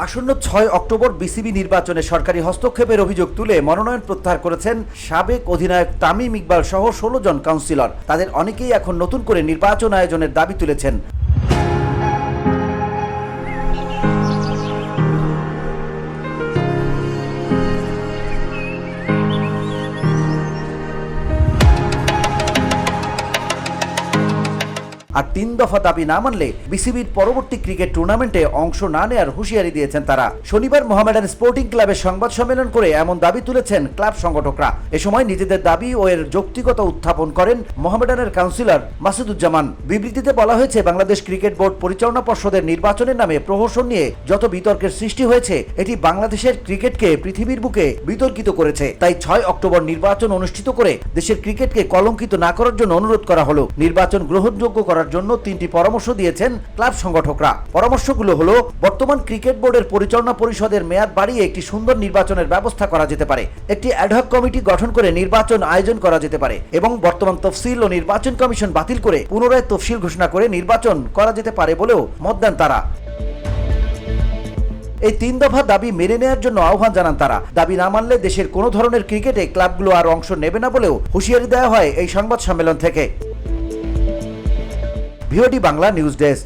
আসন্ন ৬ October BCB নির্বাচনে সরকারি হস্তক্ষেপের অভিযোগ তুলে মনোনয়ন প্রত্যাহার করেছেন সাবেক অধিনায়ক তামিম ইকবাল সহ ১৬ জন কাউন্সিলর। তাদের অনেকেই এখন নতুন করে নির্বাচন আয়োজনের দাবি তুলেছেন। আর ৩ দফা দাবি না মানলে বিসিবির পরবর্তী ক্রিকেট টুর্নামেন্টে অংশ না নেওয়ার হুঁশিয়ারি দিয়েছেন তারা। শনিবার মোহামেডান স্পোর্টিং ক্লাবের সংবাদ সম্মেলন করে এমন দাবি তুলেছেন ক্লাব সংগঠকরা। এ সময় নিজেদের দাবি ও এর যৌক্তিকতা উত্থাপন করেন মোহামেডানের কাউন্সিলর মাসুদুজ্জামান। বিবৃতিতে বলা হয়েছে, বাংলাদেশ ক্রিকেট বোর্ড পরিচালনা পর্ষদের নির্বাচনের নামে প্রহসন নিয়ে যত বিতর্কের সৃষ্টি হয়েছে, এটি বাংলাদেশের ক্রিকেটকে পৃথিবীর বুকে বিতর্কিত করেছে। তাই ৬ অক্টোবর নির্বাচন অনুষ্ঠিত করে দেশের ক্রিকেটকে কলঙ্কিত না করার জন্য অনুরোধ করা হলো। নির্বাচন গ্রহণযোগ্য করার জন্য ৩টি পরামর্শ দিয়েছেন ক্লাব সংগঠকরা। পরামর্শগুলো হলো, বর্তমান ক্রিকেট বোর্ডের পরিচালনা পরিষদের মেয়াদ বাড়িয়ে একটি সুন্দর নির্বাচনের ব্যবস্থা করা যেতে পারে, একটি অ্যাডহক কমিটি গঠন করে নির্বাচন আয়োজন করা যেতে পারে এবং বর্তমান তফসিল ও নির্বাচন কমিশন বাতিল করে পুনরায় তফসিল ঘোষণা করে নির্বাচন করা যেতে পারে বলেও মত দেন তারা। এই ৩ দফা দাবি মেনে নেওয়ার জন্য আহ্বান জানান তারা। দাবি না মানলে দেশের কোনো ধরনের ক্রিকেটে ক্লাবগুলো আর অংশ নেবে না বলেও হুঁশিয়ারি দেওয়া হয় এই সংবাদ সম্মেলন থেকে। VOD Bangla news desk.